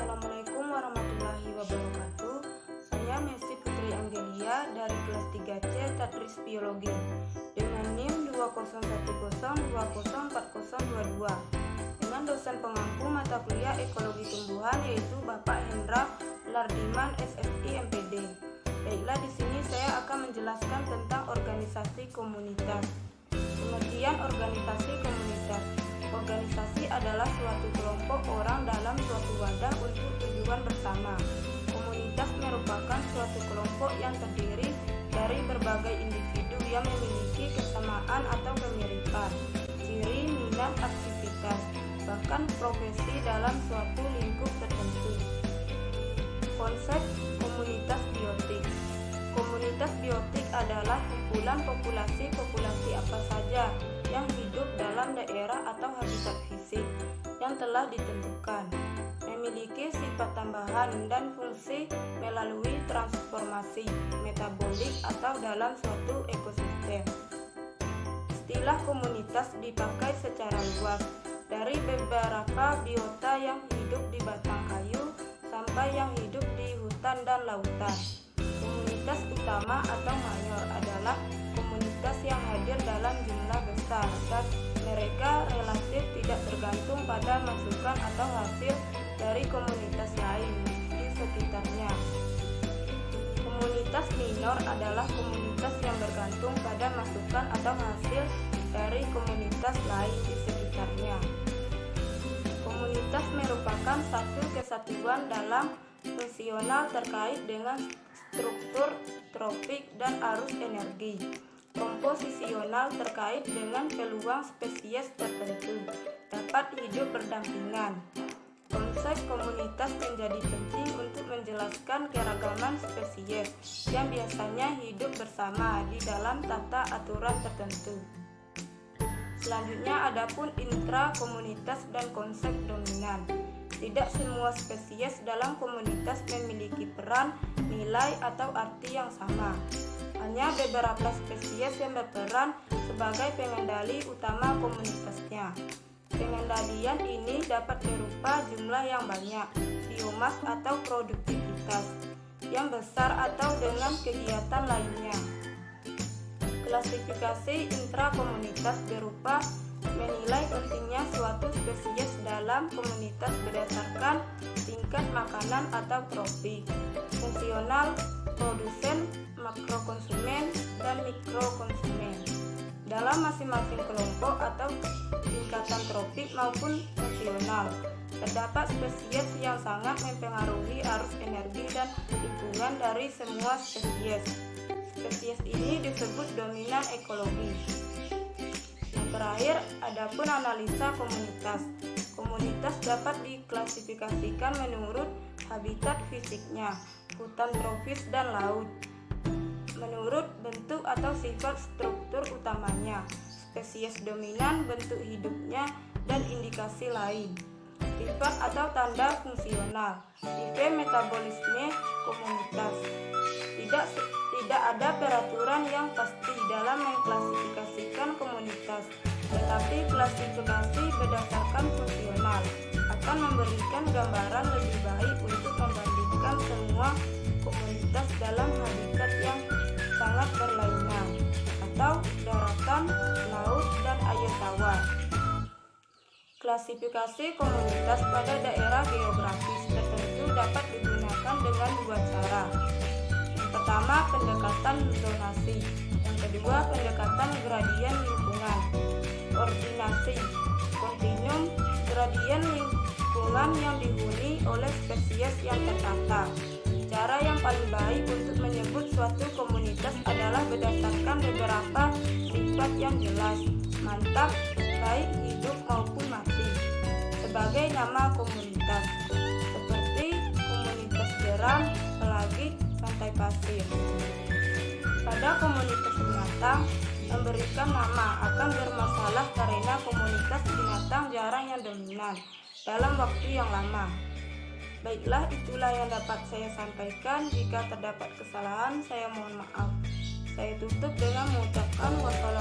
Assalamualaikum warahmatullahi wabarakatuh. Saya Messi Putri Anggelia dari kelas 3C Tadris Biologi dengan NIM 201020404022 dengan dosen pengampu mata kuliah Ekologi Tumbuhan yaitu Bapak Hendra Lardiman SSI MPD. Baiklah, di sini saya akan menjelaskan tentang organisasi komunitas. Pengertian organisasi komunitas. Organisasi adalah suatu kelompok orang dalam suatu wadah untuk tujuan bersama. Komunitas merupakan suatu kelompok yang terdiri dari berbagai individu yang memiliki kesamaan atau kemiripan, ciri, minat, aktivitas, bahkan profesi dalam suatu lingkup tertentu. Konsep komunitas biotik. Komunitas biotik adalah kumpulan populasi apa saja yang hidup dalam daerah atau habitat fisik yang telah ditentukan, memiliki sifat tambahan dan fungsi melalui transformasi metabolik atau dalam suatu ekosistem. Istilah komunitas dipakai secara luas, dari beberapa biota yang hidup di batang kayu sampai yang hidup di hutan dan lautan. Komunitas utama atau mayor adalah komunitas yang hadir dalam jumlah besar dan mereka relatif tidak tergantung pada masukan atau hasil dari komunitas lain di sekitarnya. Komunitas minor adalah komunitas yang bergantung pada masukan atau hasil dari komunitas lain di sekitarnya. Komunitas merupakan satu kesatuan dalam fungsional terkait dengan struktur tropik dan arus energi. Komposisional terkait dengan peluang spesies tertentu dapat hidup berdampingan. Konsep komunitas menjadi penting untuk menjelaskan keragaman spesies yang biasanya hidup bersama di dalam tata aturan tertentu. Selanjutnya adapun intrakomunitas dan konsep dominan. Tidak semua spesies dalam komunitas memiliki peran, nilai, atau arti yang sama. Hanya beberapa spesies yang berperan sebagai pengendali utama komunitasnya. Pengendalian ini dapat berupa jumlah yang banyak, biomas atau produktivitas yang besar atau dengan kegiatan lainnya. Klasifikasi intrakomunitas berupa menilai pentingnya suatu spesies dalam komunitas berdasarkan tingkat makanan atau tropik, fungsional, produsen, makrokonsumen, dan mikrokonsumen. Dalam masing-masing kelompok atau tingkatan tropik maupun fungsional, terdapat spesies yang sangat mempengaruhi arus energi dan lingkungan dari semua spesies. Spesies ini disebut dominan ekologi. Yang terakhir, adapun analisa komunitas. Komunitas dapat diklasifikasikan menurut habitat fisiknya, hutan tropis dan laut. Menurut bentuk atau sifat struktur utamanya, spesies dominan, bentuk hidupnya, dan indikasi lain. Sifat atau tanda fungsional, tipe metabolisme komunitas. Tidak ada peraturan yang pasti dalam mengklasifikasikan komunitas, tetapi klasifikasi berdasarkan fungsional akan memberikan gambaran lebih baik untuk membandingkan semua komunitas dalam habitat yang sangat berlainan atau daratan, laut, dan air tawar. Klasifikasi komunitas pada daerah geografis tertentu dapat digunakan dengan dua cara. Yang pertama, pendekatan zonasi. Yang kedua, pendekatan gradien lingkungan. Ordinasi kontinum gradien lingkungan yang dihuni oleh spesies yang tertata. Cara yang paling baik untuk menyebut suatu komunitas adalah berdasarkan beberapa sifat yang jelas, mantap, baik hidup maupun mati, sebagai nama komunitas, seperti komunitas jeram, pelagik, pantai pasir. Pada komunitas binatang, memberikan nama akan bermasalah karena komunitas binatang jarang yang dominan dalam waktu yang lama. Baiklah, itulah yang dapat saya sampaikan. Jika terdapat kesalahan, saya mohon maaf. Saya tutup dengan mengucapkan wassalamualaikum